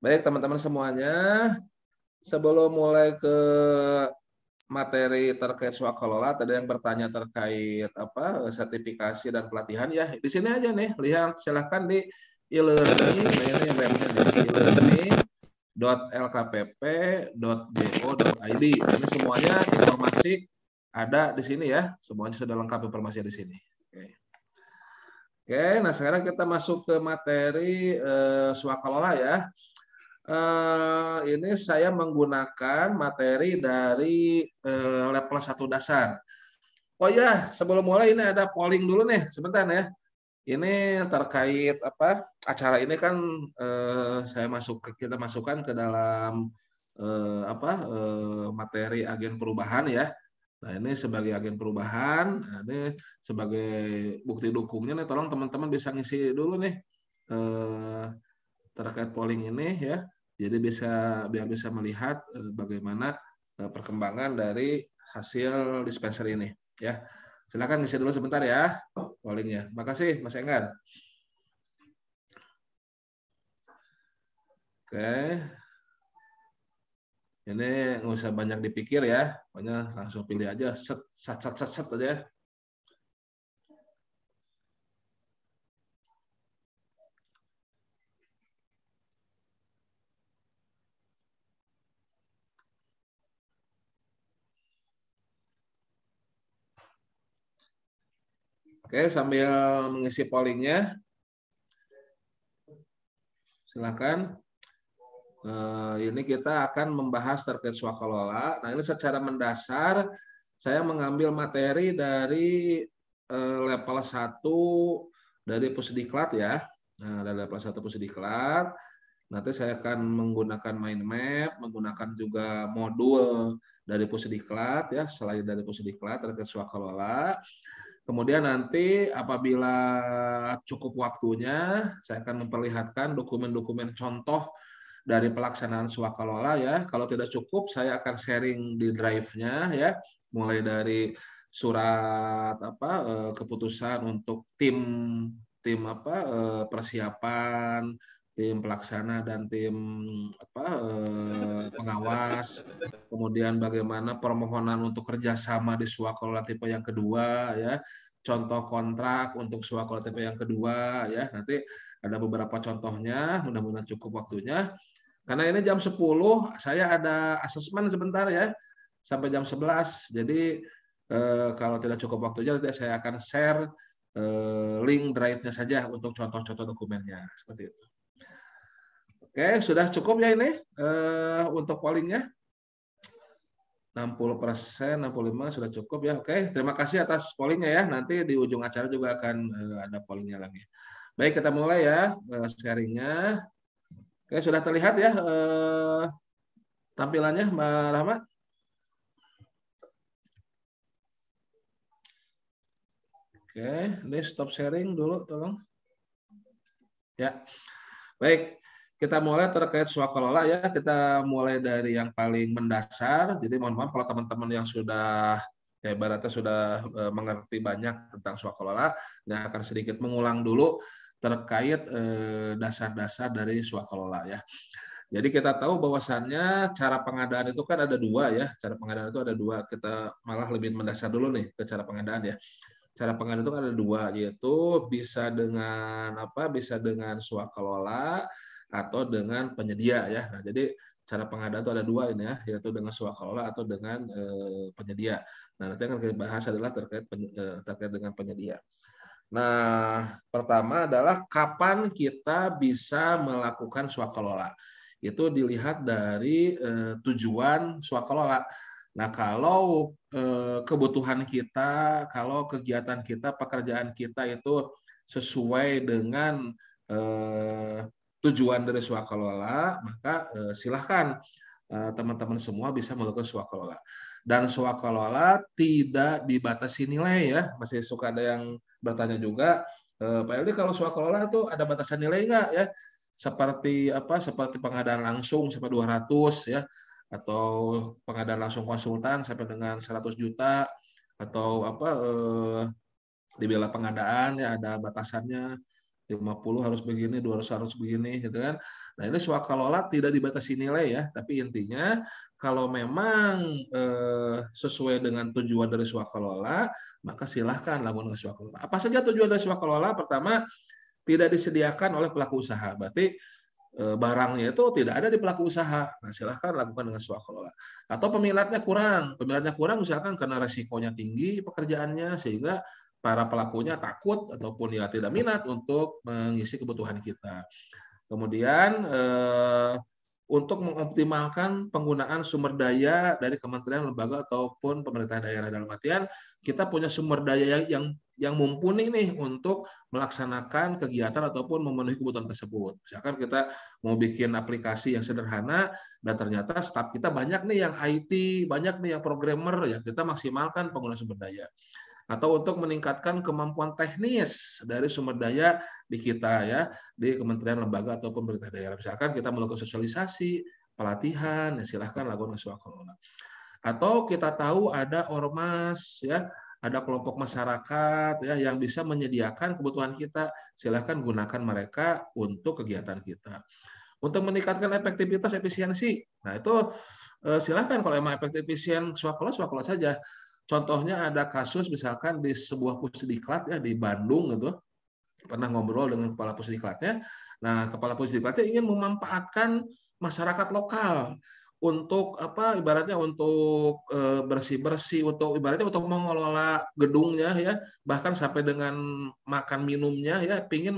Baik teman-teman semuanya, sebelum mulai ke materi terkait swakalola, tadi yang bertanya terkait apa sertifikasi dan pelatihan ya, di sini aja nih, lihat silahkan di e-learning, nah ini webnya nih, e-learning.lkpp.go.id. Ini semuanya informasi ada di sini ya, semuanya sudah lengkap informasinya di sini. Oke, nah sekarang kita masuk ke materi swakalola ya. Ini saya menggunakan materi dari level 1 dasar. Oh ya, sebelum mulai ini ada polling dulu nih, sebentar ya. Ini terkait apa? Acara ini kan kita masukkan ke dalam materi agen perubahan ya. Nah, ini sebagai agen perubahan, nah, ini sebagai bukti dukungnya nih, tolong teman-teman bisa ngisi dulu nih terkait polling ini ya. Jadi biar bisa melihat bagaimana perkembangan dari hasil dispenser ini ya. Silakan ngisi dulu sebentar ya pollingnya. Makasih Mas Enggar. Oke. Ini nggak usah banyak dipikir ya. Pokoknya langsung pilih aja set aja. Oke, sambil mengisi pollingnya, silakan. Ini kita akan membahas terkait swakalola. Nah, ini secara mendasar saya mengambil materi dari level 1 dari Pusdiklat ya. Nah, dari level 1 Pusdiklat. Nanti saya akan menggunakan mind map, menggunakan juga modul dari Pusdiklat ya, selain dari Pusdiklat terkait swakalola. Kemudian nanti apabila cukup waktunya, saya akan memperlihatkan dokumen-dokumen contoh dari pelaksanaan swakalola ya. Kalau tidak cukup, saya akan sharing di drive-nya ya, mulai dari surat keputusan untuk tim persiapan, tim pelaksana dan tim pengawas. Kemudian bagaimana permohonan untuk kerjasama di swakalola tipe yang kedua ya, contoh kontrak untuk swakalola tipe yang kedua ya. Nanti ada beberapa contohnya, mudah-mudahan cukup waktunya. Karena ini jam 10, saya ada asesmen sebentar ya, sampai jam 11. Jadi kalau tidak cukup waktunya, nanti saya akan share link drive-nya saja untuk contoh-contoh dokumennya. Seperti itu. Oke, sudah cukup ya ini untuk pollingnya. 60%, 65% sudah cukup ya. Oke, terima kasih atas pollingnya ya. Nanti di ujung acara juga akan ada pollingnya lagi. Baik, kita mulai ya sharingnya. Oke, sudah terlihat ya tampilannya, Mbak Rahma? Oke, ini stop sharing dulu, tolong. Ya, baik. Kita mulai terkait swakalola ya. Kita mulai dari yang paling mendasar. Jadi mohon maaf kalau teman-teman yang sudah ibaratnya sudah mengerti banyak tentang swakalola, dan akan sedikit mengulang dulu terkait dasar-dasar dari swakalola ya. Jadi kita tahu bahwasannya cara pengadaan itu kan ada dua ya. Cara pengadaan itu ada dua. Kita malah lebih mendasar dulu nih ke cara pengadaan ya. Cara pengadaan itu ada dua, yaitu bisa dengan Bisa dengan swakalola atau dengan penyedia ya. Nah, jadi cara pengadaan itu ada dua ini ya, yaitu dengan swakalola atau dengan penyedia. Nah, nanti yang kita bahas adalah terkait dengan penyedia. Nah, pertama adalah kapan kita bisa melakukan swakalola. Itu dilihat dari tujuan swakalola. Nah, kalau kebutuhan kita, kalau kegiatan kita, pekerjaan kita itu sesuai dengan tujuan dari swakalola, maka silahkan teman-teman semua bisa melakukan swakalola. Dan swakalola tidak dibatasi nilai ya. Masih suka ada yang bertanya juga, Pak Eldi, kalau swakalola itu ada batasan nilai nggak ya? Seperti pengadaan langsung sampai 200 ya, atau pengadaan langsung konsultan sampai dengan 100 juta, atau di bela pengadaan ya ada batasannya. 50 harus begini, 200 harus begini gitu kan. Nah, ini swakalola tidak dibatasi nilai ya, tapi intinya kalau memang sesuai dengan tujuan dari swakalola, maka silahkan lakukan dengan swakalola. Apa saja tujuan dari swakalola? Pertama, tidak disediakan oleh pelaku usaha. Berarti barangnya itu tidak ada di pelaku usaha. Nah, silahkan lakukan dengan swakalola. Atau peminatnya kurang. Peminatnya kurang misalkan karena resikonya tinggi pekerjaannya, sehingga para pelakunya takut ataupun ya tidak minat untuk mengisi kebutuhan kita. Kemudian untuk mengoptimalkan penggunaan sumber daya dari kementerian, lembaga ataupun pemerintah daerah, dalam artian kita punya sumber daya yang mumpuni nih untuk melaksanakan kegiatan ataupun memenuhi kebutuhan tersebut. Misalkan kita mau bikin aplikasi yang sederhana dan ternyata staf kita banyak nih yang IT, banyak nih yang programmer, ya kita maksimalkan penggunaan sumber daya. Atau untuk meningkatkan kemampuan teknis dari sumber daya di kita ya, di kementerian, lembaga atau pemerintah daerah. Misalkan kita melakukan sosialisasi, pelatihan, ya silahkan lakukan swakalola. Atau kita tahu ada ormas ya, ada kelompok masyarakat ya yang bisa menyediakan kebutuhan kita, silahkan gunakan mereka untuk kegiatan kita. Untuk meningkatkan efektivitas efisiensi, nah itu silahkan kalau emang efisien swakalola saja. Contohnya ada kasus misalkan di sebuah pusdiklat ya di Bandung gitu, pernah ngobrol dengan kepala pusdiklatnya. Nah, kepala pusdiklatnya ingin memanfaatkan masyarakat lokal untuk apa ibaratnya untuk bersih-bersih, untuk ibaratnya untuk mengelola gedungnya ya, bahkan sampai dengan makan minumnya ya, pengen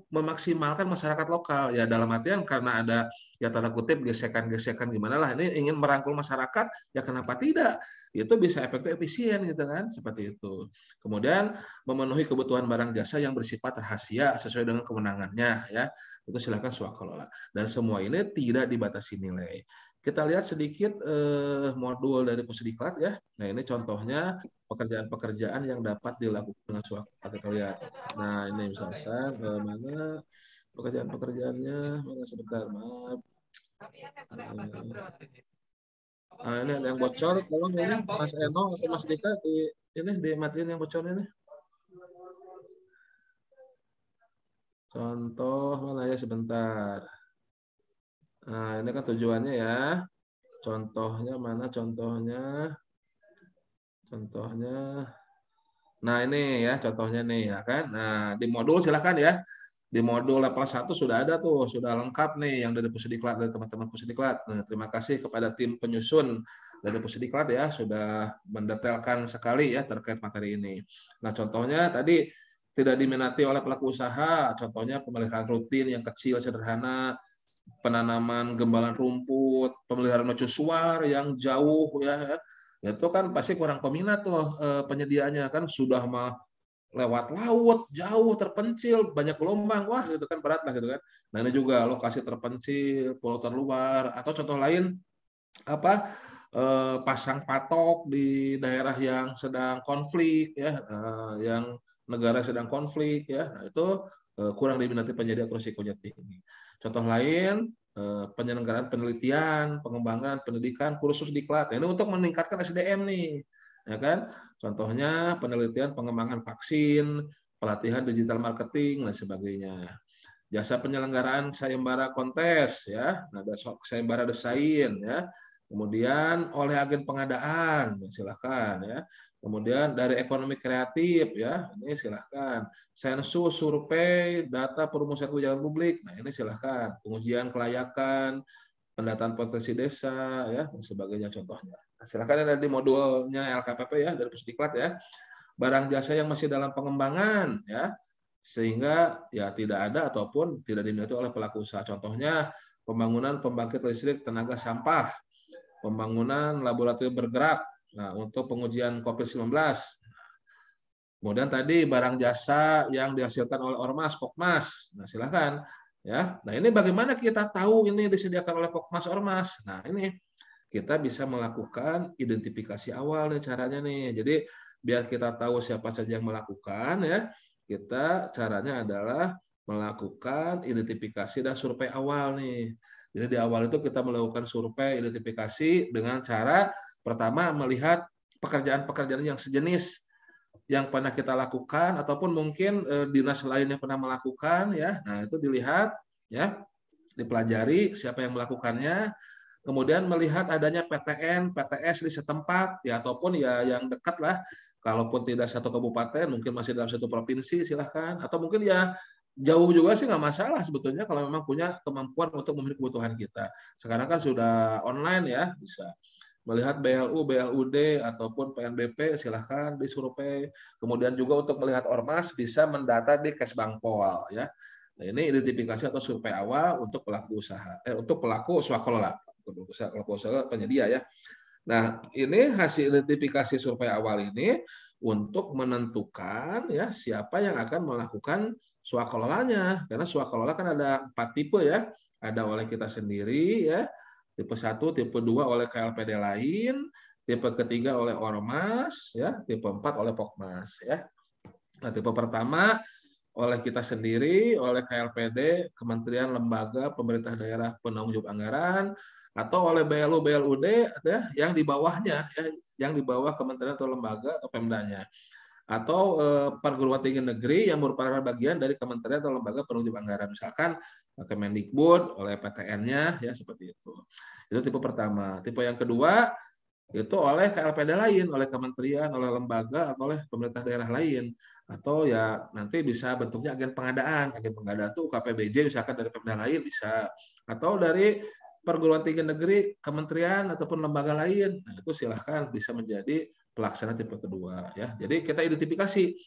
memaksimalkan masyarakat lokal ya, dalam artian karena ada ya tanda kutip gesekan-gesekan gimana lah, ini ingin merangkul masyarakat ya, kenapa tidak, itu bisa efektif efisien gitu kan, seperti itu. Kemudian memenuhi kebutuhan barang jasa yang bersifat rahasia sesuai dengan kewenangannya ya, itu silakan swakalola, dan semua ini tidak dibatasi nilai. Kita lihat sedikit modul dari Pusdiklat ya. Nah, ini contohnya pekerjaan-pekerjaan yang dapat dilakukan dengan swakalola, kita lihat. Nah, ini misalkan mana pekerjaan-pekerjaannya, mana sebentar, maaf. Nah, ini ada yang bocor, tolong ini Mas Eno atau Mas Dika ini dimatiin yang bocor ini. Contoh mana ya, sebentar. Nah, ini kan tujuannya ya. Contohnya mana contohnya? Contohnya. Nah, ini ya contohnya nih ya kan. Nah, di modul silakan ya. Di modul level 1 sudah ada tuh, sudah lengkap nih yang dari Pusdiklat, dari teman-teman Pusdiklat. Nah, terima kasih kepada tim penyusun dari Pusdiklat ya, sudah mendetailkan sekali ya terkait materi ini. Nah, contohnya tadi tidak diminati oleh pelaku usaha, contohnya pemeliharaan rutin yang kecil sederhana, penanaman gembalan rumput, pemeliharaan mercusuar yang jauh ya, itu kan pasti kurang peminat tuh penyediaannya kan, sudah mah lewat laut, jauh, terpencil, banyak gelombang, wah gitu kan berat lah gitu kan. Nah, ini juga lokasi terpencil, pulau terluar, atau contoh lain apa pasang patok di daerah yang sedang konflik ya, yang negara sedang konflik ya, nah, itu kurang diminati penyedia atau risikonya tinggi. Contoh lain penyelenggaraan penelitian, pengembangan, pendidikan, kursus diklat. Nah, ini untuk meningkatkan SDM nih, ya kan? Contohnya penelitian pengembangan vaksin, pelatihan digital marketing dan sebagainya. Jasa penyelenggaraan sayembara kontes ya, nah, sayembara desain ya. Kemudian oleh agen pengadaan, silakan ya. Kemudian dari ekonomi kreatif ya, ini silakan. Sensus, survei, data promosian kebijakan publik, nah ini silakan. Pengujian kelayakan, pendataan potensi desa ya, dan sebagainya contohnya. Nah, silakan ada di modulnya LKPP ya dari Pusdiklat ya. Barang jasa yang masih dalam pengembangan ya, sehingga ya tidak ada ataupun tidak diminati oleh pelaku usaha. Contohnya pembangunan pembangkit listrik tenaga sampah, pembangunan laboratorium bergerak, nah untuk pengujian COVID-19. Kemudian tadi barang jasa yang dihasilkan oleh Ormas, Pokmas. Nah, silakan ya. Nah, ini bagaimana kita tahu ini disediakan oleh Pokmas, Ormas? Nah, ini kita bisa melakukan identifikasi awal nih caranya nih. Jadi biar kita tahu siapa saja yang melakukan ya, kita caranya adalah melakukan identifikasi dan survei awal nih. Jadi di awal itu kita melakukan survei identifikasi dengan cara pertama melihat pekerjaan-pekerjaan yang sejenis yang pernah kita lakukan ataupun mungkin dinas lain yang pernah melakukan ya. Nah, itu dilihat ya, dipelajari siapa yang melakukannya, kemudian melihat adanya PTN, PTS di setempat ya ataupun ya yang dekat lah. Kalaupun tidak satu kabupaten, mungkin masih dalam satu provinsi silahkan, atau mungkin ya jauh juga sih nggak masalah sebetulnya kalau memang punya kemampuan untuk memenuhi kebutuhan kita. Sekarang kan sudah online ya, bisa melihat BLU, BLUD ataupun PNBP silahkan disurvei. Kemudian juga untuk melihat ormas bisa mendata di Kesbangpol ya. Nah, ini identifikasi atau survei awal untuk pelaku usaha, untuk pelaku swakelola, pelaku usaha penyedia ya. Nah, ini hasil identifikasi survei awal ini untuk menentukan ya siapa yang akan melakukan swakelolanya. Karena swakelola kan ada 4 tipe ya. Ada oleh kita sendiri ya, tipe 1, tipe 2 oleh KLPD lain, tipe ketiga oleh ormas ya, tipe 4 oleh Pokmas ya. Nah, tipe pertama oleh kita sendiri, oleh KLPD, kementerian, lembaga, pemerintah daerah, penanggung jawab anggaran, atau oleh BLU, BLUD ya, yang di bawahnya, ya, yang di bawah kementerian atau lembaga atau Pemdanya, atau perguruan tinggi negeri yang merupakan bagian dari kementerian atau lembaga penanggung jawab anggaran, misalkan Kemendikbud, oleh PTN-nya, ya seperti itu. Itu tipe pertama. Tipe yang kedua itu oleh KLPD lain, oleh kementerian, oleh lembaga, atau oleh pemerintah daerah lain. Atau ya nanti bisa bentuknya agen pengadaan. Agen pengadaan itu UKPBJ misalkan dari Pemda lain bisa. Atau dari perguruan tinggi negeri, kementerian, ataupun lembaga lain. Nah, itu silahkan bisa menjadi pelaksana tipe kedua. Ya. Jadi kita identifikasi.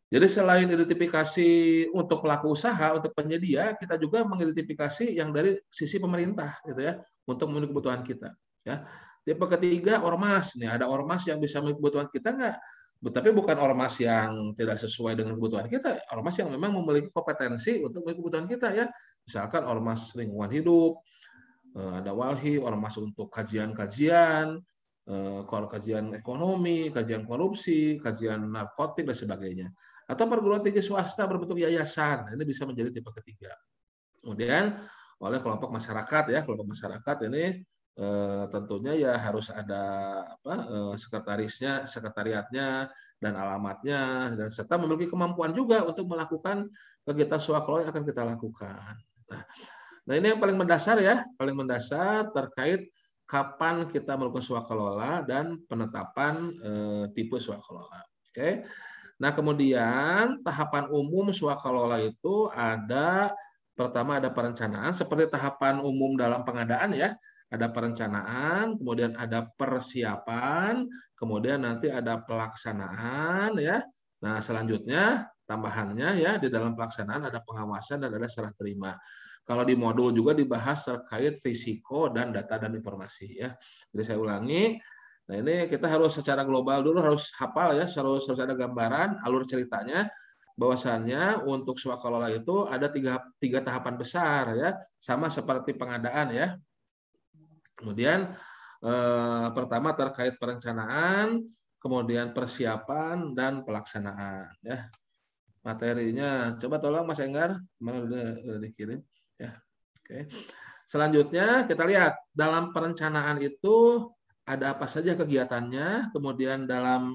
Jadi selain identifikasi untuk pelaku usaha, untuk penyedia, kita juga mengidentifikasi yang dari sisi pemerintah, gitu ya, untuk memenuhi kebutuhan kita. Ya. Tipe ketiga ormas, nih ada ormas yang bisa memenuhi kebutuhan kita nggak? Tapi bukan ormas yang tidak sesuai dengan kebutuhan kita, ormas yang memang memiliki kompetensi untuk memenuhi kebutuhan kita ya. Misalkan ormas lingkungan hidup, ada walhi, ormas untuk kajian-kajian, kajian ekonomi, kajian korupsi, kajian narkotik dan sebagainya. Atau perguruan tinggi swasta berbentuk yayasan, ini bisa menjadi tipe ketiga. Kemudian oleh kelompok masyarakat ya, kelompok masyarakat ini tentunya ya harus ada sekretarisnya, sekretariatnya dan alamatnya, dan serta memiliki kemampuan juga untuk melakukan kegiatan swakelola yang akan kita lakukan. Nah ini yang paling mendasar ya, paling mendasar terkait kapan kita melakukan swakelola dan penetapan tipe swakelola. Oke. Nah kemudian tahapan umum swakelola itu ada, pertama ada perencanaan seperti tahapan umum dalam pengadaan ya. Ada perencanaan, kemudian ada persiapan, kemudian nanti ada pelaksanaan ya. Nah selanjutnya tambahannya ya di dalam pelaksanaan ada pengawasan dan ada serah terima. Kalau di modul juga dibahas terkait risiko dan data dan informasi ya. Jadi saya ulangi. Nah ini kita harus secara global dulu harus hafal ya, harus ada gambaran alur ceritanya. Bahwasannya untuk swakelola itu ada tiga tahapan besar ya, sama seperti pengadaan ya. Kemudian pertama terkait perencanaan, kemudian persiapan dan pelaksanaan ya. Materinya coba tolong Mas Enggar, kemana udah dikirim ya. Oke. Selanjutnya kita lihat dalam perencanaan itu ada apa saja kegiatannya, kemudian dalam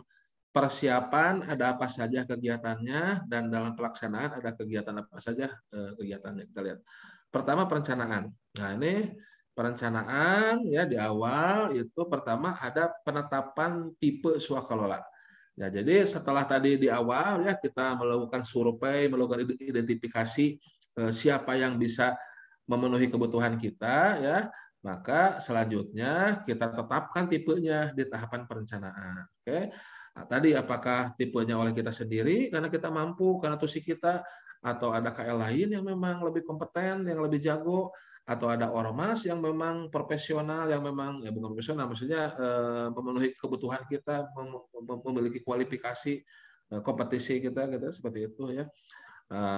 persiapan ada apa saja kegiatannya, dan dalam pelaksanaan ada kegiatan apa saja kegiatannya. Kita lihat. Pertama perencanaan. Nah, ini perencanaan ya di awal itu pertama ada penetapan tipe swakelola. Ya, jadi setelah tadi di awal ya kita melakukan survei, melakukan identifikasi siapa yang bisa memenuhi kebutuhan kita ya, maka selanjutnya kita tetapkan tipenya di tahapan perencanaan. Oke. Nah, tadi apakah tipenya oleh kita sendiri karena kita mampu, karena tusi kita, atau ada KL lain yang memang lebih kompeten, yang lebih jago, atau ada ormas yang memang profesional, yang memang ya bukan profesional, maksudnya memenuhi kebutuhan kita, memiliki kualifikasi kompetisi kita, gitu seperti itu ya.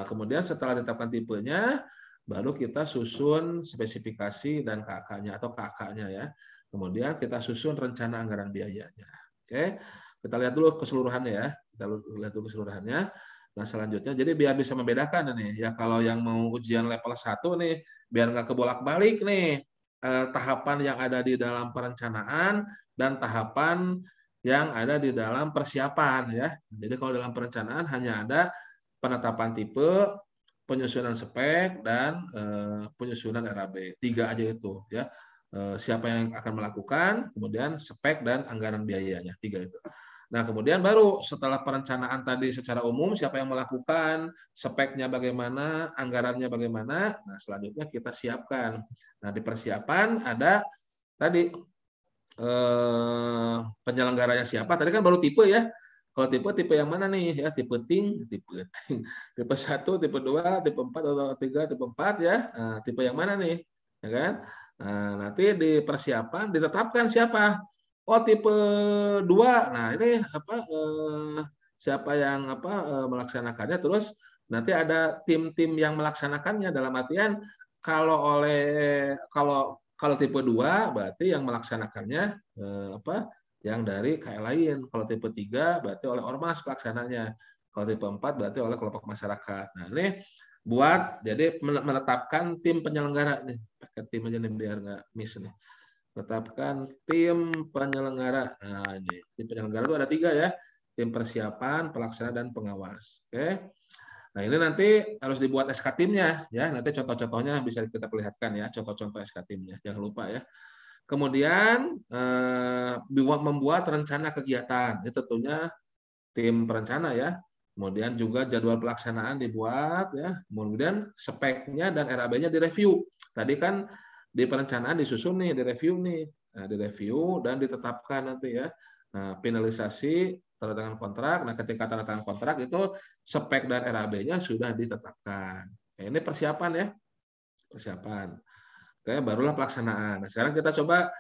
Kemudian setelah ditetapkan tipenya, baru kita susun spesifikasi dan KK-nya atau KK-nya ya. Kemudian kita susun rencana anggaran biayanya. Oke, kita lihat dulu keseluruhannya ya. Kita lihat dulu keseluruhannya. Nah selanjutnya, jadi biar bisa membedakan nih ya, kalau yang mau ujian level 1 nih, biar nggak kebolak-balik nih tahapan yang ada di dalam perencanaan dan tahapan yang ada di dalam persiapan ya. Jadi kalau dalam perencanaan hanya ada penetapan tipe, penyusunan spek, dan penyusunan RAB. 3 aja itu ya. Siapa yang akan melakukan, kemudian spek dan anggaran biayanya. 3 itu. Nah, kemudian baru setelah perencanaan tadi secara umum, siapa yang melakukan, speknya bagaimana, anggarannya bagaimana, nah selanjutnya kita siapkan. Nah, di persiapan ada tadi penyelenggaranya siapa. Tadi kan baru tipe ya. Kalau tipe yang mana nih? Ya, tipe ting, tipe 1, tipe 2, tipe 4 atau 3, tipe 4 ya. Nah, tipe yang mana nih? Ya kan? Nah, nanti di persiapan ditetapkan siapa. Oh, tipe 2. Nah, ini apa siapa yang melaksanakannya, terus nanti ada tim-tim yang melaksanakannya, dalam artian kalau tipe 2 berarti yang melaksanakannya yang dari KL lain. Kalau tipe 3 berarti oleh ormas pelaksananya. Kalau tipe 4 berarti oleh kelompok masyarakat. Nah, ini buat jadi menetapkan tim penyelenggara nih. Pakai tim aja nih biar nggak miss nih. Tetapkan tim penyelenggara. Nah, ini tim penyelenggara itu ada 3 ya. Tim persiapan, pelaksana, dan pengawas. Oke. Nah, ini nanti harus dibuat SK timnya ya. Nanti contoh-contohnya bisa kita perlihatkan ya, contoh-contoh SK timnya. Jangan lupa ya. Kemudian membuat rencana kegiatan. Ini tentunya tim perencana ya. Kemudian juga jadwal pelaksanaan dibuat ya. Kemudian speknya dan RAB-nya direview. Tadi kan di perencanaan disusun nih, direview nih. Nah, direview dan ditetapkan nanti ya. Nah, finalisasi tanda tangan kontrak. Nah, ketika tanda tangan kontrak itu spek dan RAB-nya sudah ditetapkan. Nah, ini persiapan ya. Persiapan. Oke, barulah pelaksanaan. Nah, sekarang kita coba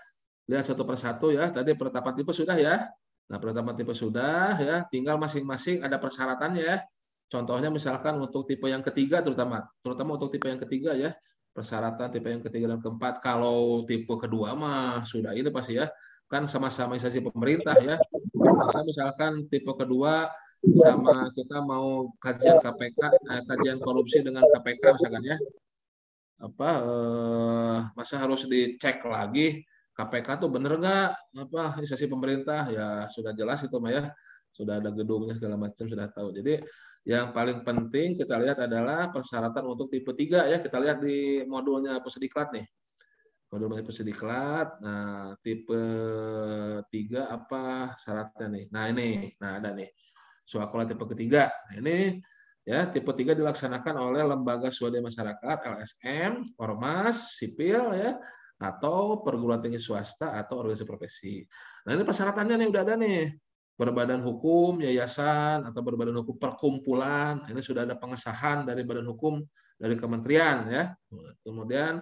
lihat satu persatu ya. Tadi penetapan tipe sudah ya. Nah, penetapan tipe sudah ya. Tinggal masing-masing ada persyaratannya ya. Contohnya misalkan untuk tipe yang ketiga terutama untuk tipe yang ketiga ya. Persyaratan tipe yang ketiga dan keempat. Kalau tipe kedua mah sudah ini pasti ya. Kan sama-sama instansi pemerintah ya. Masa misalkan tipe kedua sama kita mau kajian KPK, kajian korupsi dengan KPK misalkan ya. Masa harus dicek lagi KPK tuh bener nggak instansi pemerintah, ya sudah jelas itu mah ya, sudah ada gedungnya segala macam, sudah tahu. Jadi yang paling penting kita lihat adalah persyaratan untuk tipe 3 ya. Kita lihat di modulnya Pusdiklat nih. Modulnya Pusdiklat. Nah, tipe 3 apa syaratnya nih? Nah, ini. Nah, ada nih. Swakola tipe ketiga. Nah, ini ya, tipe 3 dilaksanakan oleh lembaga swadaya masyarakat, LSM, ormas, sipil ya, atau perguruan tinggi swasta atau organisasi profesi. Nah, ini persyaratannya nih udah ada nih. Berbadan hukum, yayasan, atau berbadan hukum perkumpulan. Ini sudah ada pengesahan dari badan hukum dari kementerian ya. Kemudian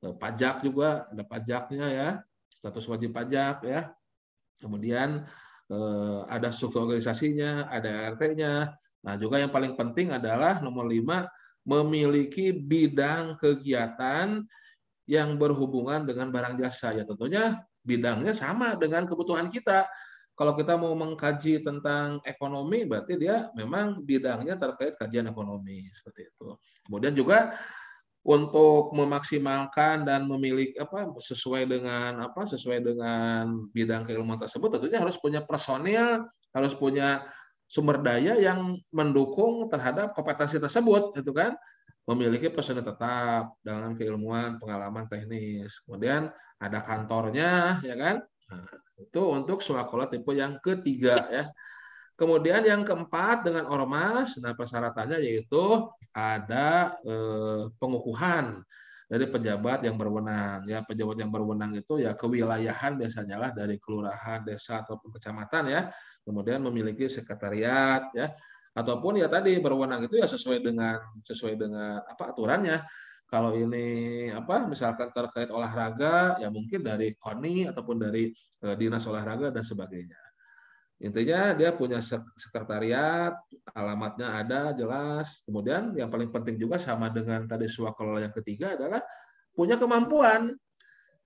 pajak juga ada pajaknya ya, status wajib pajak ya. Kemudian ada struktur organisasinya, ada RT-nya. Nah, juga yang paling penting adalah nomor 5, memiliki bidang kegiatan yang berhubungan dengan barang jasa. Ya tentunya bidangnya sama dengan kebutuhan kita. Kalau kita mau mengkaji tentang ekonomi, berarti dia memang bidangnya terkait kajian ekonomi seperti itu. Kemudian juga untuk memaksimalkan dan memiliki sesuai dengan bidang keilmuan tersebut, tentunya harus punya personil, harus punya sumber daya yang mendukung terhadap kompetensi tersebut, itu kan, memiliki personil tetap dengan keilmuan, pengalaman teknis, kemudian ada kantornya, ya kan. Nah, itu untuk swakola tipe yang ketiga ya. Kemudian yang keempat dengan ormas, nah persyaratannya yaitu ada pengukuhan dari pejabat yang berwenang. Ya, pejabat yang berwenang itu ya kewilayahan biasanya lah dari kelurahan, desa ataupun kecamatan ya. Kemudian memiliki sekretariat ya, ataupun ya tadi berwenang itu ya sesuai dengan aturannya. Kalau ini misalkan terkait olahraga ya mungkin dari KONI ataupun dari dinas olahraga dan sebagainya. Intinya dia punya sekretariat, alamatnya ada jelas. Kemudian yang paling penting juga sama dengan tadi swakelola yang ketiga adalah punya kemampuan,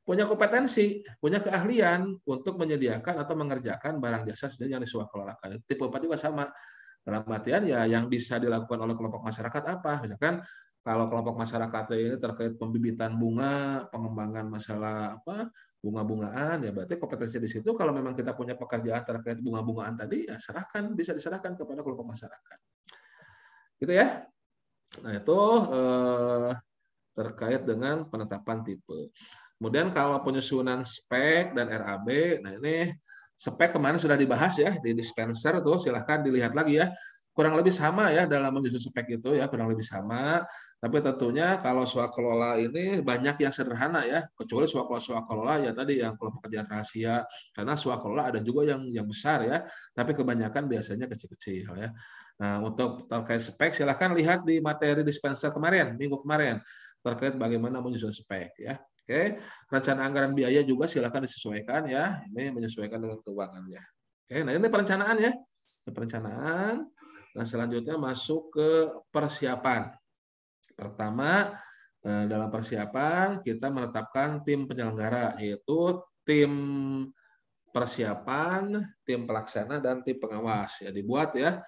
punya kompetensi, punya keahlian untuk menyediakan atau mengerjakan barang jasa yang diswakelolakan. Tipe 4 juga sama. Dalam artian ya yang bisa dilakukan oleh kelompok masyarakat apa? Misalkan Kalau kelompok masyarakat ini terkait pembibitan bunga, pengembangan masalah apa bunga-bungaan, ya berarti kompetensi di situ kalau memang kita punya pekerjaan terkait bunga-bungaan tadi, ya serahkan, bisa diserahkan kepada kelompok masyarakat. Gitu ya. Nah, itu terkait dengan penetapan tipe. Kemudian kalau penyusunan spek dan RAB, nah ini spek kemarin sudah dibahas ya di dispenser tuh, silahkan dilihat lagi ya. Kurang lebih sama ya dalam menyusun spek itu ya, kurang lebih sama. Tapi tentunya kalau swakelola ini banyak yang sederhana ya, kecuali swakelola ya tadi yang kalau pekerjaan rahasia. Karena swakelola ada juga yang besar ya, tapi kebanyakan biasanya kecil-kecil ya. Nah, untuk terkait spek silahkan lihat di materi dispenser kemarin, minggu kemarin terkait bagaimana menyusun spek ya. Oke, rencana anggaran biaya juga silakan disesuaikan ya. Ini menyesuaikan dengan keuangannya. Oke, nah ini perencanaan ya. Perencanaan. Nah, selanjutnya masuk ke persiapan. Pertama, dalam persiapan kita menetapkan tim penyelenggara, yaitu tim persiapan, tim pelaksana, dan tim pengawas. Ya, dibuat ya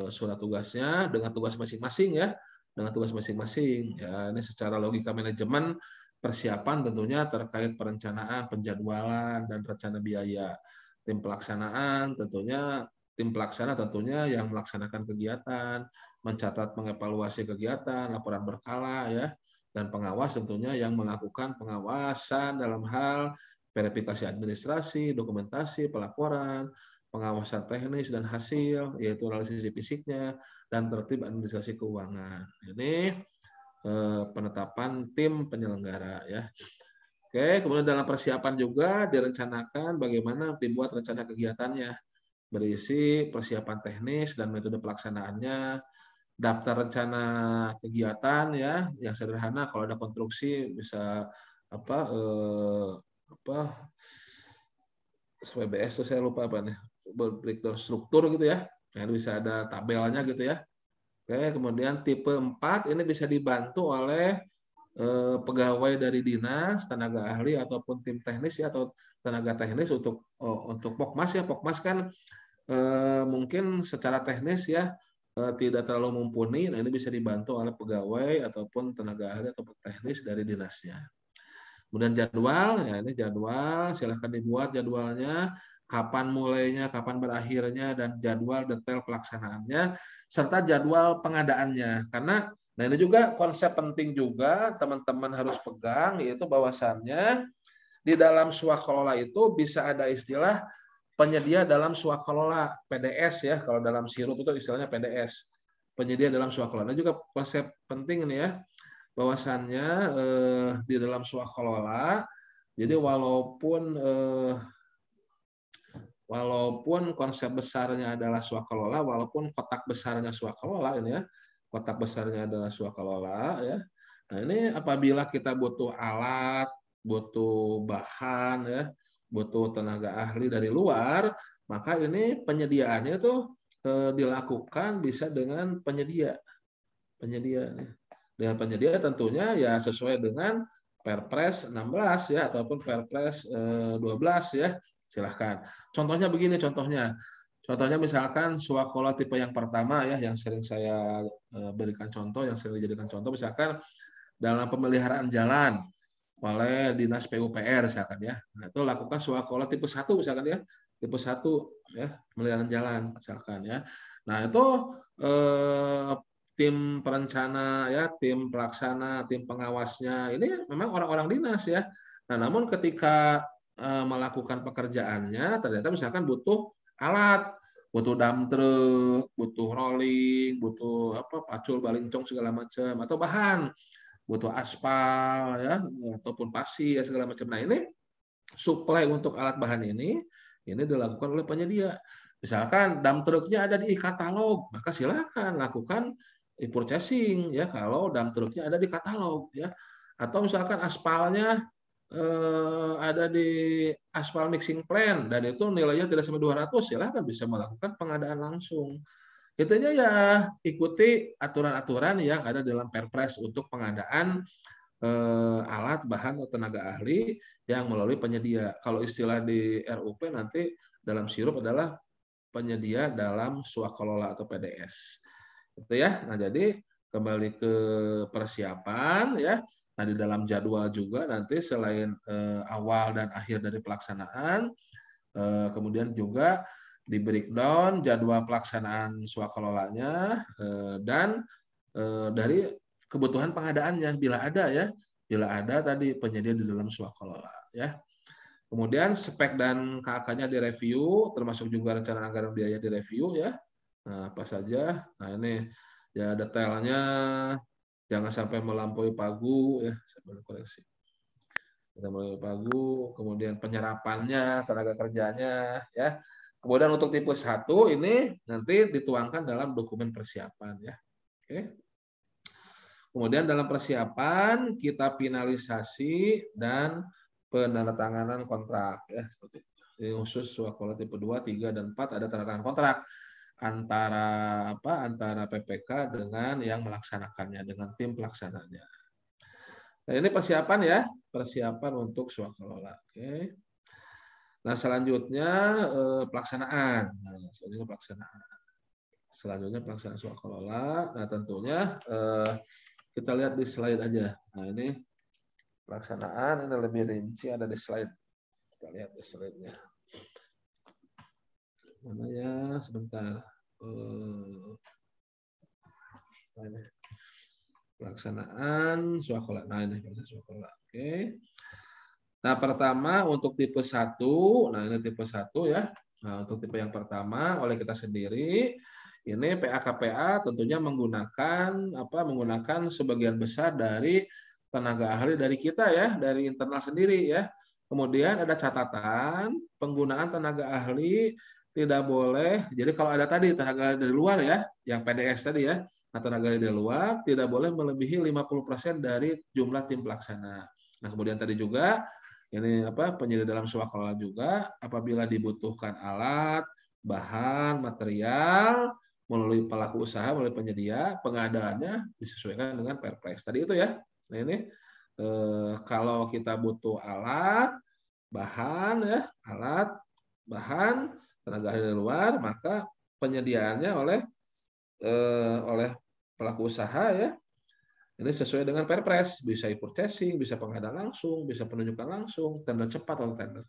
surat tugasnya dengan tugas masing-masing ya, dengan tugas masing-masing. Ya, ini secara logika manajemen persiapan tentunya terkait perencanaan, penjadwalan, dan rencana biaya. Tim pelaksanaan tentunya tim pelaksana tentunya yang melaksanakan kegiatan, mencatat mengevaluasi kegiatan, laporan berkala ya, dan pengawas tentunya yang melakukan pengawasan dalam hal verifikasi administrasi, dokumentasi, pelaporan, pengawasan teknis dan hasil, yaitu realisasi fisiknya, dan tertib administrasi keuangan. Ini penetapan tim penyelenggara ya. Oke, kemudian dalam persiapan juga direncanakan bagaimana dibuat rencana kegiatannya, berisi persiapan teknis dan metode pelaksanaannya, daftar rencana kegiatan ya, yang sederhana kalau ada konstruksi bisa apa SPBS itu saya lupa apa nih, breakdown struktur gitu ya. Nah, ini bisa ada tabelnya gitu ya. Oke, kemudian tipe 4 ini bisa dibantu oleh pegawai dari dinas, tenaga ahli ataupun tim teknis ya atau tenaga teknis untuk Pokmas ya. Pokmas kan mungkin secara teknis ya tidak terlalu mumpuni. Nah, ini bisa dibantu oleh pegawai ataupun tenaga ahli ataupun teknis dari dinasnya. Kemudian jadwal, ya ini jadwal, silahkan dibuat jadwalnya, kapan mulainya, kapan berakhirnya, dan jadwal detail pelaksanaannya, serta jadwal pengadaannya. Karena, nah ini juga konsep penting juga teman-teman harus pegang, yaitu bahwasannya di dalam swakelola itu bisa ada istilah penyedia dalam swakelola, PDS ya, kalau dalam sirup itu istilahnya PDS, penyedia dalam swakelola. Nah juga konsep penting ini ya, bahwasannya di dalam swakelola, jadi walaupun konsep besarnya adalah swakelola, walaupun kotak besarnya swakelola ini ya, kotak besarnya adalah swakelola ya. Nah ini apabila kita butuh alat, butuh bahan ya, butuh tenaga ahli dari luar, maka ini penyediaannya itu dilakukan bisa dengan penyedia. Dengan penyedia tentunya ya sesuai dengan Perpres 16 ya ataupun Perpres 12 ya. Silahkan. Contohnya begini contohnya. Contohnya misalkan swakelola tipe yang pertama ya yang sering saya berikan contoh, yang sering dijadikan contoh misalkan dalam pemeliharaan jalan oleh Dinas PUPR misalkan ya. Nah, itu lakukan swakelola tipe 1 misalkan ya. Tipe 1 ya, pemeliharaan jalan misalkan ya. Nah, itu tim perencana ya, tim pelaksana, tim pengawasnya ini memang orang-orang dinas ya. Nah, namun ketika melakukan pekerjaannya ternyata misalkan butuh alat, butuh dump truck, butuh rolling, butuh apa pacul, balincong segala macam atau bahan, butuh aspal ya ataupun pasir segala macam. Nah, ini suplai untuk alat bahan ini dilakukan oleh penyedia. Misalkan dump truknya ada di e-katalog, maka silakan lakukan e-purchasing ya kalau dump truknya ada di katalog ya. Atau misalkan aspalnya ada di aspal mixing plant dan itu nilainya tidak sampai 200, silakan bisa melakukan pengadaan langsung. Intinya ya ikuti aturan-aturan yang ada dalam Perpres untuk pengadaan alat, bahan, atau tenaga ahli yang melalui penyedia. Kalau istilah di RUP nanti dalam sirup adalah penyedia dalam swakelola atau PDS. Itu ya. Nah, jadi kembali ke persiapan ya. Nah, di dalam jadwal juga nanti selain awal dan akhir dari pelaksanaan, kemudian juga di breakdown jadwal pelaksanaan swakelolanya dan dari kebutuhan pengadaannya bila ada ya, bila ada tadi penyedia di dalam swakelola ya. Kemudian spek dan KK-nya direview, termasuk juga rencana anggaran biaya direview ya. Nah, apa saja? Nah, ini ya detailnya jangan sampai melampaui pagu ya, saya koreksi. Kita mulai pagu, kemudian penyerapannya, tenaga kerjanya ya. Kemudian untuk tipe 1 ini nanti dituangkan dalam dokumen persiapan ya. Oke. Kemudian dalam persiapan kita finalisasi dan penandatanganan kontrak ya, seperti itu. Ini khusus swakelola tipe 2, 3 dan 4 ada tanda tangan kontrak antara PPK dengan yang melaksanakannya, dengan tim pelaksananya. Nah, ini persiapan ya, persiapan untuk swakelola. Oke. Nah, selanjutnya pelaksanaan. Nah, selanjutnya pelaksanaan swakelola. Nah, tentunya kita lihat di slide aja. Nah, ini pelaksanaan, ini lebih rinci ada di slide. Kita lihat di slide-nya. Mana ya? Sebentar. Pelaksanaan swakelola. Nah, ini pelaksanaan swakelola. Oke. Nah, pertama untuk tipe 1, nah ini tipe 1 ya. Nah, untuk tipe yang pertama oleh kita sendiri, ini PA-KPA tentunya menggunakan sebagian besar dari tenaga ahli dari kita ya, dari internal sendiri ya. Kemudian ada catatan penggunaan tenaga ahli tidak boleh. Jadi kalau ada tadi tenaga ahli dari luar ya, yang PDS tadi ya, nah tenaga ahli dari luar tidak boleh melebihi 50% dari jumlah tim pelaksana. Nah, kemudian tadi juga ini penyedia dalam swakelola juga apabila dibutuhkan alat, bahan, material melalui pelaku usaha, melalui penyedia, pengadaannya disesuaikan dengan Perpres. Tadi itu ya. Nah, ini kalau kita butuh alat, bahan ya, tenaga ahli dari luar, maka penyediaannya oleh pelaku usaha ya. Ini sesuai dengan Perpres, bisa e-purchasing, bisa pengadaan langsung, bisa penunjukan langsung, tender cepat atau tender.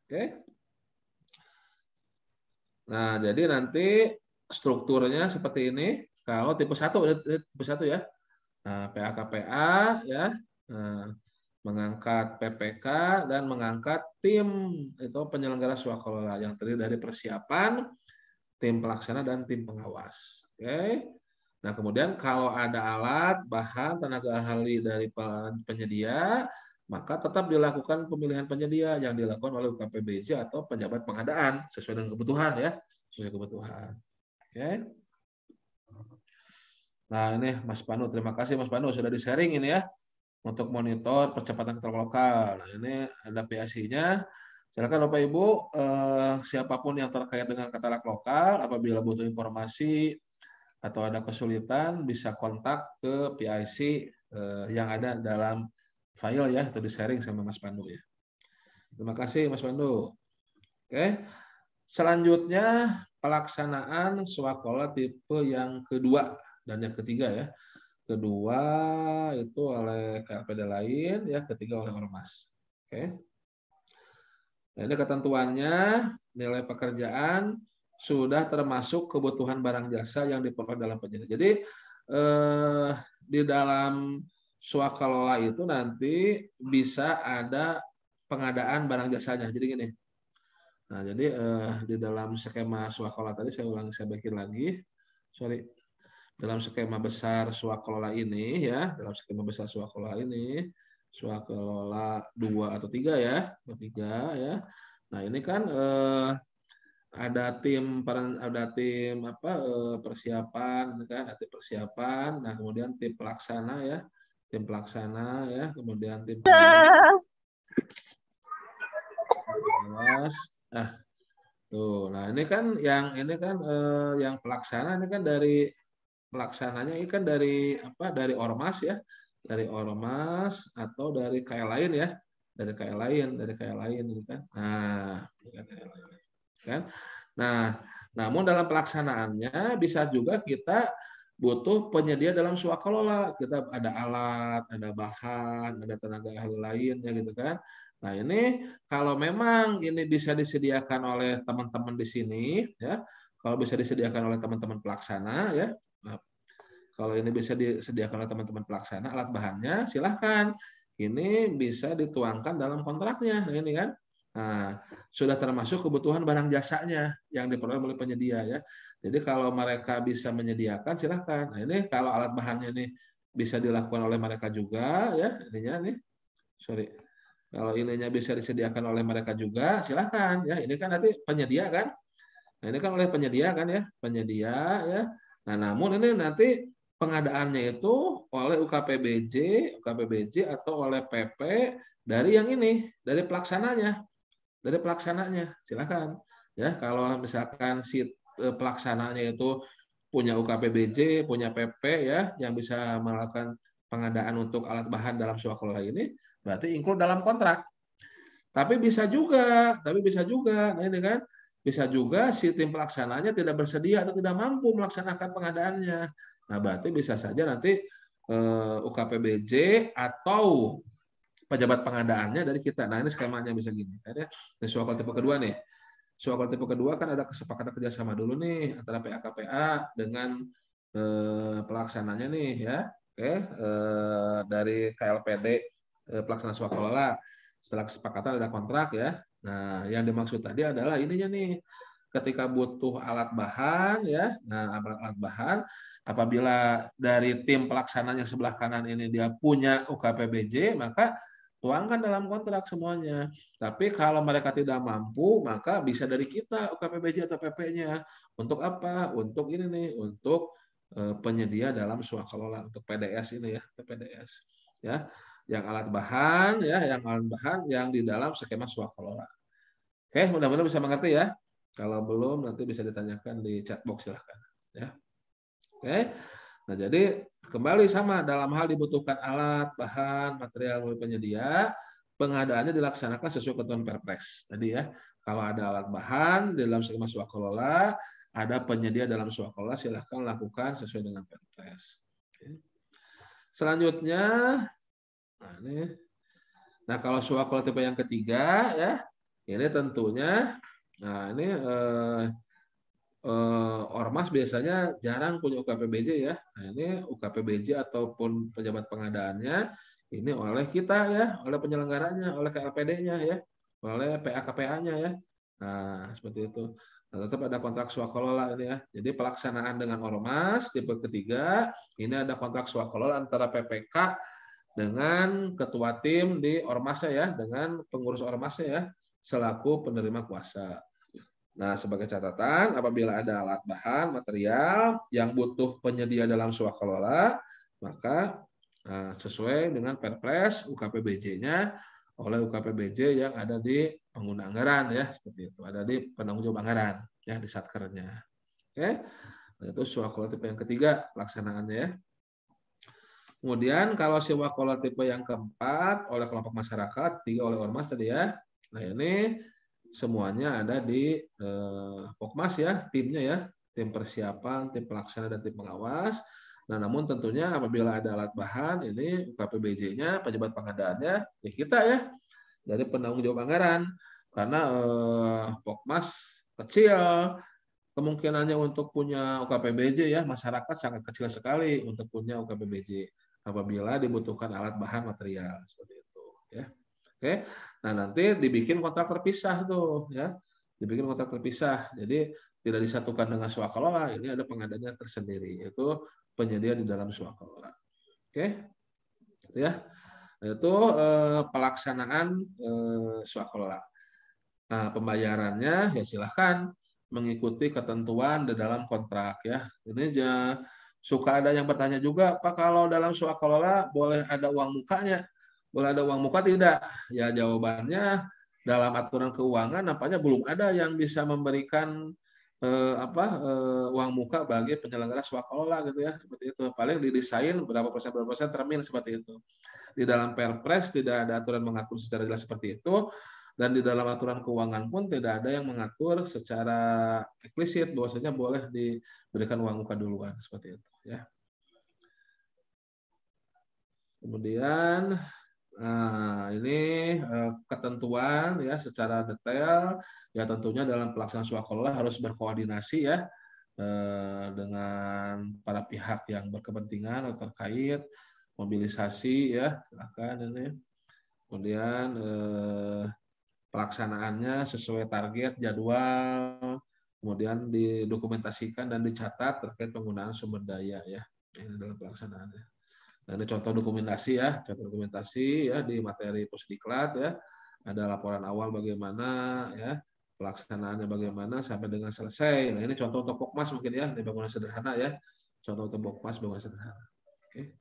Oke. Nah, jadi nanti strukturnya seperti ini. Kalau tipe 1 ya. Nah, PA-KPA ya, mengangkat PPK dan mengangkat tim itu penyelenggara swakelola yang terdiri dari persiapan, tim pelaksana dan tim pengawas. Oke. Nah, kemudian kalau ada alat, bahan, tenaga ahli dari penyedia, maka tetap dilakukan pemilihan penyedia yang dilakukan oleh UKPBJ atau pejabat pengadaan sesuai dengan kebutuhan ya, sesuai kebutuhan. Oke. Nah, ini Mas Panu, terima kasih Mas Panu sudah di-sharing ini ya untuk monitor percepatan katalog lokal. Nah, ini ada PIC-nya. Silakan Bapak Ibu, siapapun yang terkait dengan katalog lokal, apabila butuh informasi atau ada kesulitan bisa kontak ke PIC yang ada dalam file ya, atau di-sharing sama Mas Pandu ya. Terima kasih Mas Pandu. Oke. Selanjutnya pelaksanaan swakelola tipe yang kedua dan yang ketiga ya. Kedua itu oleh KLPD lain ya, ketiga oleh Ormas. Oke. Nah, ini ketentuannya, nilai pekerjaan sudah termasuk kebutuhan barang jasa yang diperoleh dalam penyedia. Jadi di dalam swakelola itu nanti bisa ada pengadaan barang jasanya. Jadi gini. Nah, jadi di dalam skema swakelola tadi saya bikin lagi. Sorry. Dalam skema besar swakelola ini ya, swakelola 2 atau 3 ya, ya. Nah, ini kan ada tim persiapan kan, ada tim persiapan, nah kemudian tim pelaksana ya, kemudian tim pengawas. Nah ini kan yang pelaksana ini kan dari pelaksananya ini kan dari Ormas ya, dari Ormas atau dari KL lain ya, dari KL lain gitu kan. Nah, kan. Nah, namun dalam pelaksanaannya bisa juga kita butuh penyedia dalam swakelola. Kita ada alat, ada bahan, ada tenaga ahli lainnya gitu kan. Nah, ini kalau memang ini bisa disediakan oleh teman-teman di sini ya. Kalau bisa disediakan oleh teman-teman pelaksana ya. Nah, kalau ini bisa disediakan oleh teman-teman pelaksana alat bahannya, silahkan. Ini bisa dituangkan dalam kontraknya. Nah, ini kan. Nah, sudah termasuk kebutuhan barang jasanya yang diperoleh oleh penyedia ya. Jadi kalau mereka bisa menyediakan silahkan. Nah, ini kalau alat bahannya nih bisa dilakukan oleh mereka juga ya, ininya nih. Sorry. Kalau ininya bisa disediakan oleh mereka juga, silahkan ya. Ini kan nanti penyedia kan. Nah, ini kan oleh penyedia kan ya, penyedia ya. Nah, namun ini nanti pengadaannya itu oleh UKPBJ atau oleh PP dari yang ini, dari pelaksananya. Silakan. Ya, kalau misalkan si pelaksananya itu punya UKPBJ, punya PP ya, yang bisa melakukan pengadaan untuk alat bahan dalam swakelola ini, berarti include dalam kontrak. Tapi bisa juga, nah ini kan, bisa juga si tim pelaksananya tidak bersedia atau tidak mampu melaksanakan pengadaannya. Nah, berarti bisa saja nanti UKPBJ atau pejabat pengadaannya dari kita. Nah, ini skemanya bisa gini. Ini swakelola tipe kedua nih. Swakelola tipe kedua kan ada kesepakatan kerjasama dulu nih antara PA-KPA dengan pelaksananya nih ya. Oke, dari KLPD pelaksana swakelola. Setelah kesepakatan ada kontrak ya. Nah, yang dimaksud tadi adalah ininya nih. Ketika butuh alat bahan ya. Nah, alat bahan apabila dari tim pelaksananya sebelah kanan ini dia punya UKPBJ, maka tuangkan dalam kontrak semuanya. Tapi kalau mereka tidak mampu, maka bisa dari kita UKPBJ atau PP-nya. Untuk apa? Untuk ini nih, untuk penyedia dalam swakelola, untuk PDS ini ya, PDS ya. Yang alat bahan ya, yang di dalam skema swakelola. Oke, mudah-mudahan bisa mengerti ya. Kalau belum nanti bisa ditanyakan di chat box silahkan ya. Oke. Nah, jadi kembali sama dalam hal dibutuhkan alat, bahan, material melalui penyedia, pengadaannya dilaksanakan sesuai ketentuan Perpres. Tadi ya, kalau ada alat bahan di dalam skema swakelola, ada penyedia dalam swakelola, silahkan lakukan sesuai dengan Perpres. Oke. Selanjutnya, nah kalau swakelola tipe yang ketiga ya, ini tentunya, nah ini ormas biasanya jarang punya UKPBJ ya. Nah, ini UKPBJ ataupun pejabat pengadaannya ini oleh kita ya, oleh penyelenggaranya, oleh KLPD-nya ya, oleh PA-KPA-nya ya. Nah, seperti itu. Nah, tetap ada kontrak swakelola ini ya. Jadi pelaksanaan dengan ormas tipe ketiga, ini ada kontrak swakelola antara PPK dengan ketua tim di ormasnya ya, dengan pengurus ormasnya ya, selaku penerima kuasa. Nah, sebagai catatan, apabila ada alat bahan, material yang butuh penyedia dalam swakelola, maka sesuai dengan Perpres UKPBJ-nya oleh UKPBJ yang ada di pengguna anggaran ya, seperti itu. Ada di penanggung jawab anggaran ya, di Satkernya. Oke. Nah, itu swakelola tipe yang ketiga pelaksanaannya ya. Kemudian kalau swakelola tipe yang keempat oleh kelompok masyarakat, 3 oleh ormas tadi ya. Nah, ini semuanya ada di Pokmas ya, timnya ya, tim persiapan, tim pelaksana, dan tim pengawas. Nah, namun tentunya apabila ada alat bahan, ini UKPBJ-nya, pejabat pengadaannya, ya kita ya, dari penanggung jawab anggaran. Karena Pokmas kecil, kemungkinannya untuk punya UKPBJ ya, masyarakat sangat kecil sekali untuk punya UKPBJ apabila dibutuhkan alat bahan material seperti itu ya. Oke. Nah, nanti dibikin kontrak terpisah tuh ya. Dibikin kontrak terpisah. Jadi tidak disatukan dengan swakelola, ini ada pengadanya tersendiri yaitu penyedia di dalam swakelola. Oke. Ya. Itu pelaksanaan swakelola. Nah, pembayarannya ya silahkan mengikuti ketentuan di dalam kontrak ya. Ini suka ada yang bertanya juga, Pak, kalau dalam swakelola boleh ada uang mukanya? Boleh ada uang muka tidak? Ya jawabannya dalam aturan keuangan nampaknya belum ada yang bisa memberikan uang muka bagi penyelenggara swakelola gitu ya, seperti itu. Paling didesain berapa persen termin seperti itu. Di dalam Perpres tidak ada aturan mengatur secara jelas seperti itu. Dan di dalam aturan keuangan pun tidak ada yang mengatur secara eksplisit bahwasanya boleh diberikan uang muka duluan seperti itu ya. Kemudian ini ketentuan ya secara detail ya, tentunya dalam pelaksanaan swakalola harus berkoordinasi ya dengan para pihak yang berkepentingan atau terkait, mobilisasi ya, silakan ini. Kemudian pelaksanaannya sesuai target, jadwal, kemudian didokumentasikan dan dicatat terkait penggunaan sumber daya ya. Ini dalam pelaksanaannya. Nah, ini contoh dokumentasi ya, contoh dokumentasi ya di materi Pusdiklat ya. Ada laporan awal bagaimana ya, pelaksanaannya bagaimana sampai dengan selesai. Nah, ini contoh untuk Pokmas mungkin ya, ini bangunan sederhana ya. Contoh untuk Pokmas bangunan sederhana. Oke.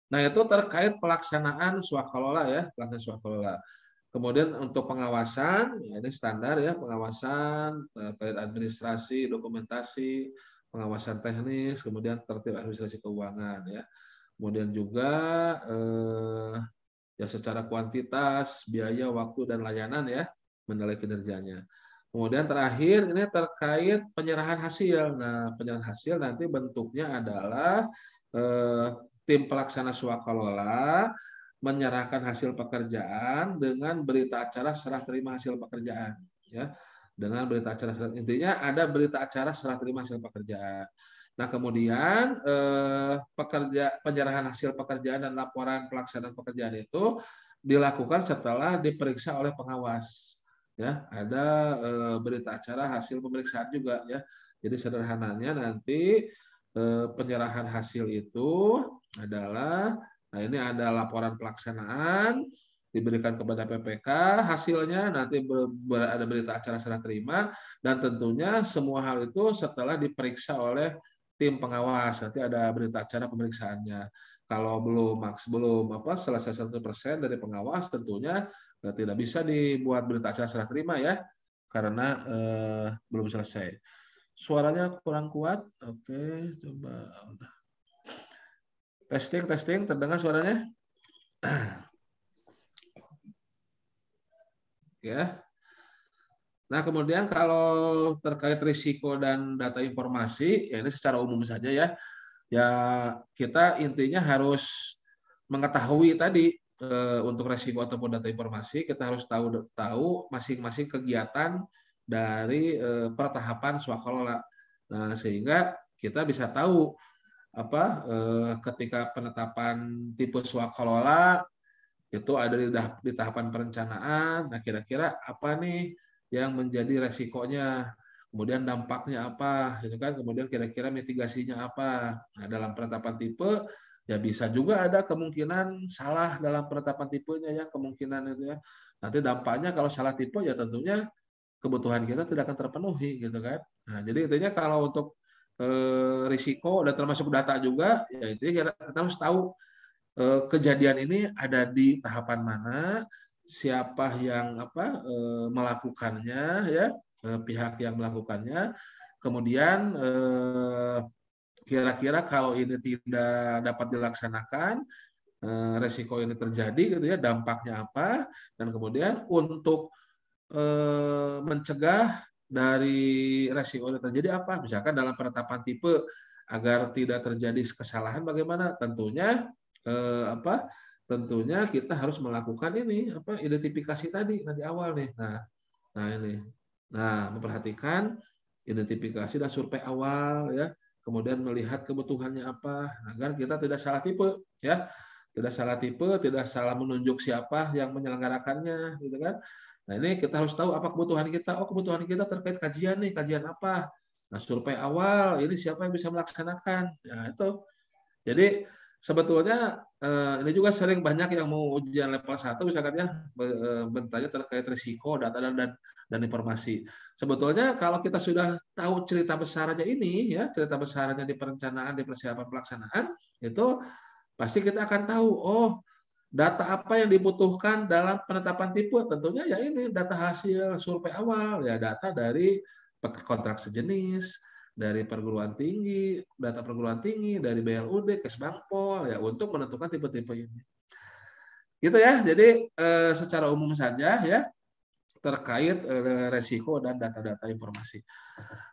Nah, itu terkait pelaksanaan swakalola ya, pelaksanaan swakalola. Kemudian untuk pengawasan, ya ini standar ya, pengawasan terkait administrasi, dokumentasi, pengawasan teknis, kemudian tertib administrasi keuangan ya. Kemudian juga ya secara kuantitas, biaya, waktu dan layanan ya, menilai kinerjanya. Kemudian terakhir ini terkait penyerahan hasil. Nah, penyerahan hasil nanti bentuknya adalah tim pelaksana swakalola menyerahkan hasil pekerjaan dengan berita acara serah terima hasil pekerjaan ya. Dengan berita acara, intinya ada berita acara serah terima hasil pekerjaan. Nah, kemudian penyerahan hasil pekerjaan dan laporan pelaksanaan pekerjaan itu dilakukan setelah diperiksa oleh pengawas. Ya, ada berita acara hasil pemeriksaan juga ya. Jadi sederhananya nanti penyerahan hasil itu adalah, nah ini ada laporan pelaksanaan diberikan kepada PPK, hasilnya nanti ada berita acara serah terima, dan tentunya semua hal itu setelah diperiksa oleh tim pengawas, nanti ada berita acara pemeriksaannya. Kalau belum selesai 100% dari pengawas, tentunya tidak bisa dibuat berita acara serah terima ya, karena belum selesai. Suaranya kurang kuat. Oke, coba. Testing, terdengar suaranya? Ya. Nah, kemudian kalau terkait risiko dan data informasi, ya ini secara umum saja ya. Ya, kita intinya harus mengetahui tadi untuk risiko ataupun data informasi, kita harus tahu masing-masing kegiatan dari pertahapan swakalola. Nah, sehingga kita bisa tahu ketika penetapan tipe swakalola itu ada di tahapan perencanaan. Nah, kira-kira apa nih yang menjadi resikonya, kemudian dampaknya apa, gitu kan? Kemudian kira-kira mitigasinya apa. Nah, dalam penetapan tipe ya bisa juga ada kemungkinan salah dalam penetapan tipenya ya, kemungkinan itu ya. Nanti dampaknya kalau salah tipe ya tentunya kebutuhan kita tidak akan terpenuhi gitu kan. Nah, jadi intinya kalau untuk risiko dan termasuk data juga ya, itu kita harus tahu kejadian ini ada di tahapan mana, siapa yang melakukannya ya, pihak yang melakukannya, kemudian kira-kira kalau ini tidak dapat dilaksanakan, resiko ini terjadi gitu ya, dampaknya apa, dan kemudian untuk mencegah dari resiko ini terjadi apa, misalkan dalam penetapan tipe agar tidak terjadi kesalahan bagaimana, tentunya tentunya kita harus melakukan ini identifikasi tadi di awal nih. Nah ini, memperhatikan identifikasi dan survei awal ya, kemudian melihat kebutuhannya apa agar kita tidak salah tipe ya, tidak salah tipe, tidak salah menunjuk siapa yang menyelenggarakannya gitu kan. Nah ini kita harus tahu apa kebutuhan kita. Oh, kebutuhan kita terkait kajian nih, kajian apa? Nah, survei awal ini siapa yang bisa melaksanakan? Ya itu. Jadi sebetulnya ini juga sering banyak yang mau ujian level 1 misalkan ya, bertanya terkait risiko, data dan informasi. Sebetulnya kalau kita sudah tahu cerita besarnya ini ya, cerita besarnya di perencanaan, di persiapan pelaksanaan, itu pasti kita akan tahu, oh data apa yang dibutuhkan dalam penetapan tipe. Tentunya ya ini data hasil survei awal, ya data dari kontrak sejenis, dari perguruan tinggi, data perguruan tinggi, dari BLUD, Kesbangpol, ya untuk menentukan tipe-tipe ini. Gitu ya. Jadi secara umum saja ya terkait resiko dan data-data informasi.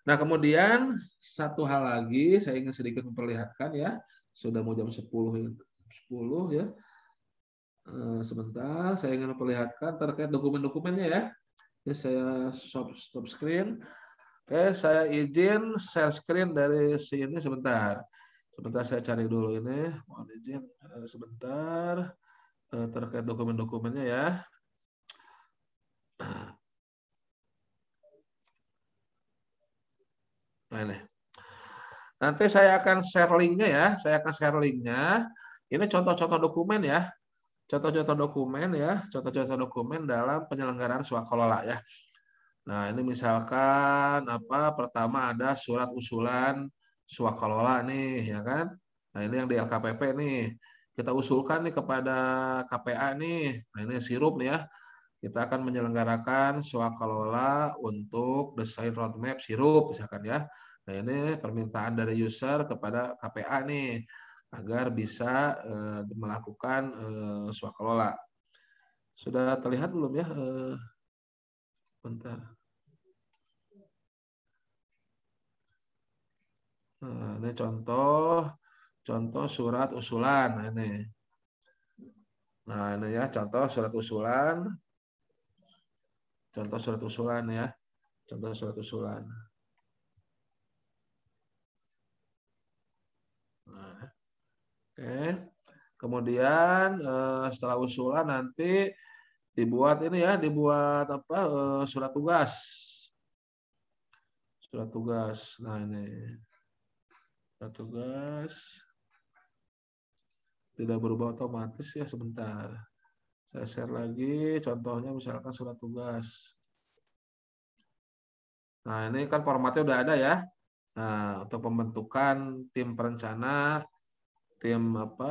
Nah, kemudian satu hal lagi saya ingin sedikit memperlihatkan ya. Sudah mau jam 10 ya. Sebentar, saya ingin memperlihatkan terkait dokumen-dokumennya ya. Ini saya stop screen. Oke, saya izin share screen dari sini sebentar. Sebentar saya cari dulu ini. Mohon izin sebentar terkait dokumen-dokumennya ya. Nah, ini. Nanti saya akan share linknya ya. Saya akan share linknya. Ini contoh-contoh dokumen ya. Contoh-contoh dokumen ya. Contoh-contoh dokumen dalam penyelenggaraan swakalola ya. Nah, ini misalkan apa? Pertama ada surat usulan swakalola nih, ya kan? Nah, ini yang di LKPP nih. Kita usulkan nih kepada KPA nih. Nah, ini sirup nih ya. Kita akan menyelenggarakan swakalola untuk desain roadmap sirup misalkan ya. Nah, ini permintaan dari user kepada KPA nih agar bisa melakukan swakalola. Sudah terlihat belum ya? Bentar. Nah, ini contoh surat usulan. Nah, ini ya contoh surat usulan. Contoh surat usulan ya. Contoh surat usulan. Nah, oke. Kemudian setelah usulan nanti dibuat ini ya, dibuat apa? Surat tugas. Surat tugas. Nah, ini surat tugas tidak berubah otomatis ya, sebentar. Saya share lagi contohnya misalkan surat tugas. Nah, ini kan formatnya udah ada ya. Nah, untuk pembentukan tim perencana, tim apa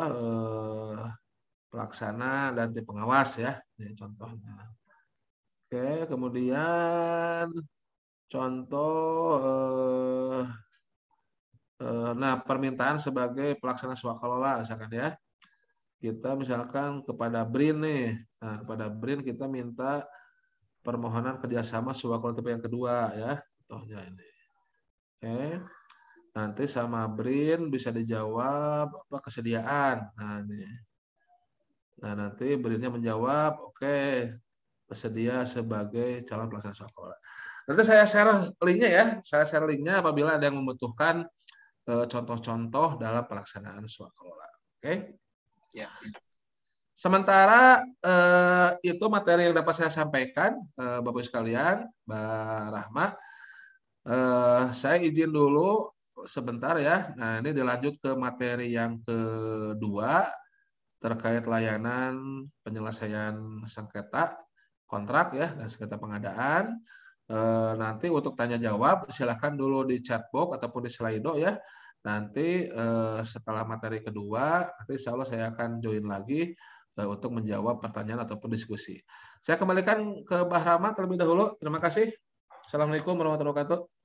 pelaksana dan tim pengawas ya. Ini contohnya. Oke, kemudian contoh nah permintaan sebagai pelaksana swakalola misalkan ya. Kita misalkan kepada BRIN nih. Nah, kepada BRIN kita minta permohonan kerjasama swakalola tipe yang kedua ya. Contohnya ini. Oke. Nanti sama BRIN bisa dijawab apa kesediaan. Nah, nanti BRIN-nya menjawab, oke, bersedia sebagai calon pelaksana swakalola. Nanti saya share linknya ya. Saya share linknya apabila ada yang membutuhkan contoh-contoh dalam pelaksanaan swakalola. Oke. Ya. Sementara itu materi yang dapat saya sampaikan, Bapak Ibu sekalian, Mbak Rahma. Saya izin dulu sebentar ya. Nah, ini dilanjut ke materi yang kedua terkait layanan penyelesaian sengketa kontrak ya dan sengketa pengadaan. Nanti untuk tanya jawab silakan dulu di chatbox ataupun di Slido ya. Nanti setelah materi kedua, nanti insya Allah saya akan join lagi untuk menjawab pertanyaan ataupun diskusi. Saya kembalikan ke Mbah Rahmat terlebih dahulu. Terima kasih. Assalamualaikum warahmatullahi wabarakatuh.